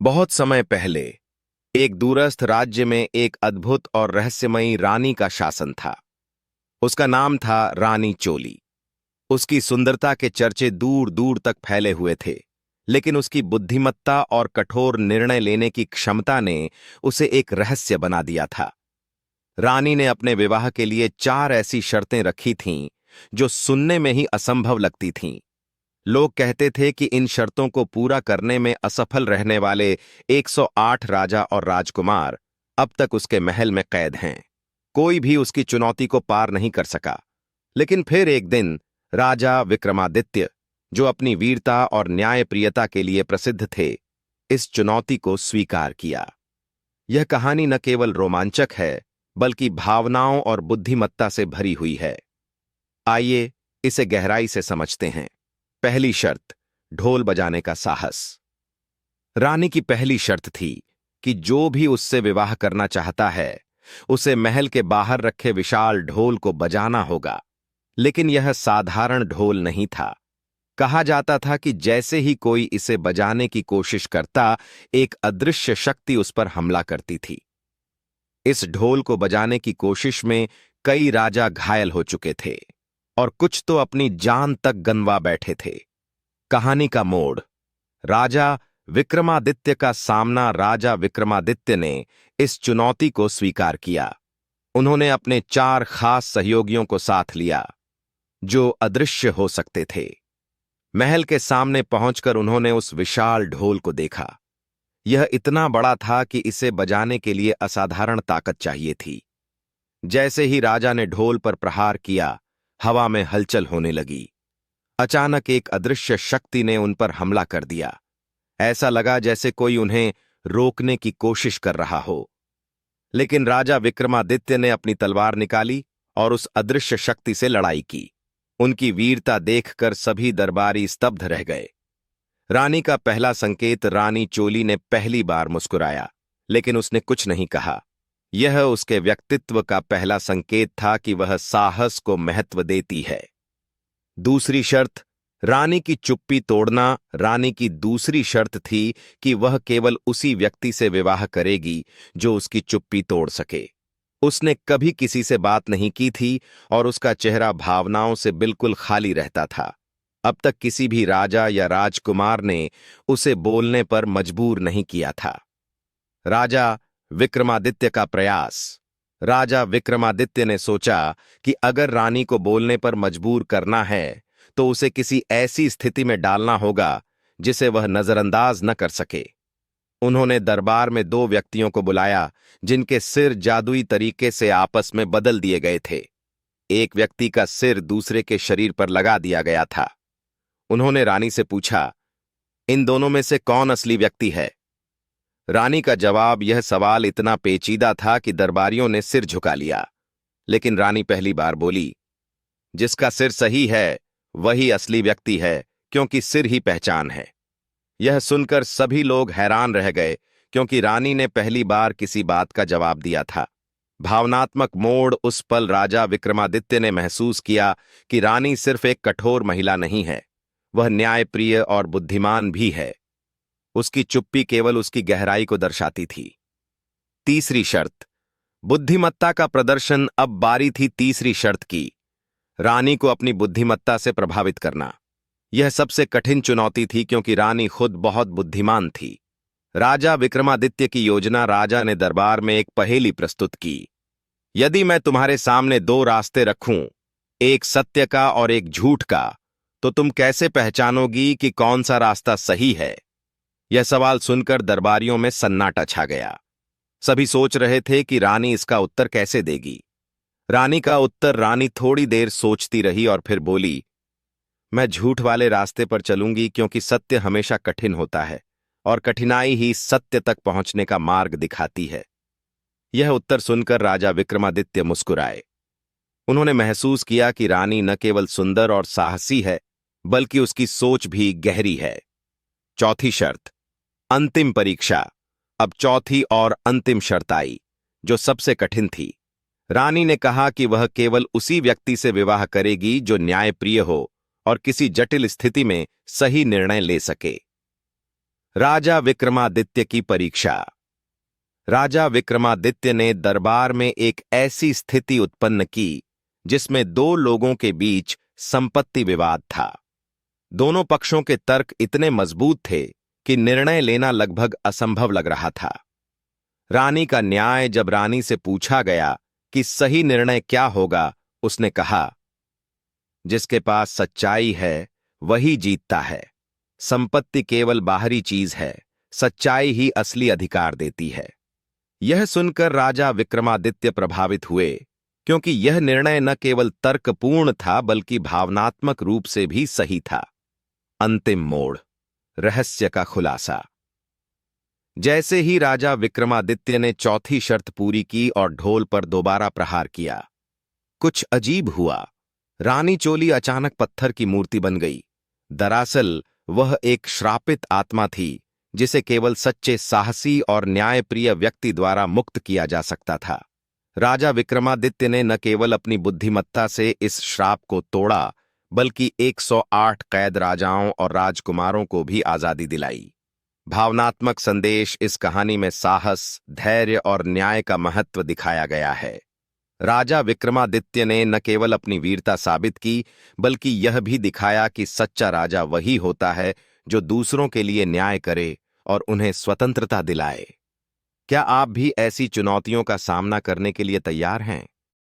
बहुत समय पहले एक दूरस्थ राज्य में एक अद्भुत और रहस्यमयी रानी का शासन था। उसका नाम था रानी चोली। उसकी सुंदरता के चर्चे दूर दूर तक फैले हुए थे, लेकिन उसकी बुद्धिमत्ता और कठोर निर्णय लेने की क्षमता ने उसे एक रहस्य बना दिया था। रानी ने अपने विवाह के लिए 4 ऐसी शर्तें रखी थीं जो सुनने में ही असंभव लगती थीं। लोग कहते थे कि इन शर्तों को पूरा करने में असफल रहने वाले 108 राजा और राजकुमार अब तक उसके महल में कैद हैं। कोई भी उसकी चुनौती को पार नहीं कर सका। लेकिन फिर एक दिन राजा विक्रमादित्य, जो अपनी वीरता और न्यायप्रियता के लिए प्रसिद्ध थे, इस चुनौती को स्वीकार किया। यह कहानी न केवल रोमांचक है, बल्कि भावनाओं और बुद्धिमत्ता से भरी हुई है। आइए इसे गहराई से समझते हैं। पहली शर्त, ढोल बजाने का साहस। रानी की पहली शर्त थी कि जो भी उससे विवाह करना चाहता है, उसे महल के बाहर रखे विशाल ढोल को बजाना होगा। लेकिन यह साधारण ढोल नहीं था। कहा जाता था कि जैसे ही कोई इसे बजाने की कोशिश करता, एक अदृश्य शक्ति उस पर हमला करती थी। इस ढोल को बजाने की कोशिश में कई राजा घायल हो चुके थे और कुछ तो अपनी जान तक गंवा बैठे थे। कहानी का मोड़, राजा विक्रमादित्य का सामना। राजा विक्रमादित्य ने इस चुनौती को स्वीकार किया। उन्होंने अपने 4 खास सहयोगियों को साथ लिया, जो अदृश्य हो सकते थे। महल के सामने पहुंचकर उन्होंने उस विशाल ढोल को देखा। यह इतना बड़ा था कि इसे बजाने के लिए असाधारण ताकत चाहिए थी। जैसे ही राजा ने ढोल पर प्रहार किया, हवा में हलचल होने लगी। अचानक एक अदृश्य शक्ति ने उन पर हमला कर दिया। ऐसा लगा जैसे कोई उन्हें रोकने की कोशिश कर रहा हो। लेकिन राजा विक्रमादित्य ने अपनी तलवार निकाली और उस अदृश्य शक्ति से लड़ाई की। उनकी वीरता देखकर सभी दरबारी स्तब्ध रह गए। रानी का पहला संकेत, रानी चोली ने पहली बार मुस्कुराया, लेकिन उसने कुछ नहीं कहा। यह उसके व्यक्तित्व का पहला संकेत था कि वह साहस को महत्व देती है। दूसरी शर्त, रानी की चुप्पी तोड़ना। रानी की दूसरी शर्त थी कि वह केवल उसी व्यक्ति से विवाह करेगी जो उसकी चुप्पी तोड़ सके। उसने कभी किसी से बात नहीं की थी और उसका चेहरा भावनाओं से बिल्कुल खाली रहता था। अब तक किसी भी राजा या राजकुमार ने उसे बोलने पर मजबूर नहीं किया था। राजा विक्रमादित्य का प्रयास। राजा विक्रमादित्य ने सोचा कि अगर रानी को बोलने पर मजबूर करना है, तो उसे किसी ऐसी स्थिति में डालना होगा जिसे वह नजरअंदाज न कर सके। उन्होंने दरबार में 2 व्यक्तियों को बुलाया, जिनके सिर जादुई तरीके से आपस में बदल दिए गए थे। एक व्यक्ति का सिर दूसरे के शरीर पर लगा दिया गया था। उन्होंने रानी से पूछा, इन दोनों में से कौन असली व्यक्ति है? रानी का जवाब, यह सवाल इतना पेचीदा था कि दरबारियों ने सिर झुका लिया। लेकिन रानी पहली बार बोली, जिसका सिर सही है वही असली व्यक्ति है, क्योंकि सिर ही पहचान है। यह सुनकर सभी लोग हैरान रह गए, क्योंकि रानी ने पहली बार किसी बात का जवाब दिया था। भावनात्मक मोड़, उस पल राजा विक्रमादित्य ने महसूस किया कि रानी सिर्फ एक कठोर महिला नहीं है, वह न्यायप्रिय और बुद्धिमान भी है। उसकी चुप्पी केवल उसकी गहराई को दर्शाती थी। तीसरी शर्त, बुद्धिमत्ता का प्रदर्शन। अब बारी थी तीसरी शर्त की, रानी को अपनी बुद्धिमत्ता से प्रभावित करना। यह सबसे कठिन चुनौती थी, क्योंकि रानी खुद बहुत बुद्धिमान थी। राजा विक्रमादित्य की योजना। राजा ने दरबार में एक पहेली प्रस्तुत की। यदि मैं तुम्हारे सामने 2 रास्ते रखूं, एक सत्य का और एक झूठ का, तो तुम कैसे पहचानोगी कि कौन सा रास्ता सही है? यह सवाल सुनकर दरबारियों में सन्नाटा छा गया। सभी सोच रहे थे कि रानी इसका उत्तर कैसे देगी। रानी का उत्तर, रानी थोड़ी देर सोचती रही और फिर बोली, मैं झूठ वाले रास्ते पर चलूंगी, क्योंकि सत्य हमेशा कठिन होता है और कठिनाई ही सत्य तक पहुंचने का मार्ग दिखाती है। यह उत्तर सुनकर राजा विक्रमादित्य मुस्कुराए। उन्होंने महसूस किया कि रानी न केवल सुंदर और साहसी है, बल्कि उसकी सोच भी गहरी है। चौथी शर्त, अंतिम परीक्षा। अब चौथी और अंतिम शर्त आई, जो सबसे कठिन थी। रानी ने कहा कि वह केवल उसी व्यक्ति से विवाह करेगी जो न्यायप्रिय हो और किसी जटिल स्थिति में सही निर्णय ले सके। राजा विक्रमादित्य की परीक्षा। राजा विक्रमादित्य ने दरबार में एक ऐसी स्थिति उत्पन्न की जिसमें दो लोगों के बीच संपत्ति विवाद था। दोनों पक्षों के तर्क इतने मजबूत थे कि निर्णय लेना लगभग असंभव लग रहा था। रानी का न्याय जब रानी से पूछा गया कि सही निर्णय क्या होगा, उसने कहा, जिसके पास सच्चाई है वही जीतता है। संपत्ति केवल बाहरी चीज है, सच्चाई ही असली अधिकार देती है। यह सुनकर राजा विक्रमादित्य प्रभावित हुए, क्योंकि यह निर्णय न केवल तर्कपूर्ण था बल्कि भावनात्मक रूप से भी सही था। अंतिम मोड़, रहस्य का खुलासा। जैसे ही राजा विक्रमादित्य ने चौथी शर्त पूरी की और ढोल पर दोबारा प्रहार किया, कुछ अजीब हुआ। रानी चोली अचानक पत्थर की मूर्ति बन गई। दरअसल वह एक श्रापित आत्मा थी जिसे केवल सच्चे साहसी और न्यायप्रिय व्यक्ति द्वारा मुक्त किया जा सकता था। राजा विक्रमादित्य ने न केवल अपनी बुद्धिमत्ता से इस श्राप को तोड़ा, बल्कि 108 कैद राजाओं और राजकुमारों को भी आजादी दिलाई। भावनात्मक संदेश इस कहानी में साहस, धैर्य और न्याय का महत्व दिखाया गया है। राजा विक्रमादित्य ने न केवल अपनी वीरता साबित की, बल्कि यह भी दिखाया कि सच्चा राजा वही होता है जो दूसरों के लिए न्याय करे और उन्हें स्वतंत्रता दिलाए। क्या आप भी ऐसी चुनौतियों का सामना करने के लिए तैयार हैं?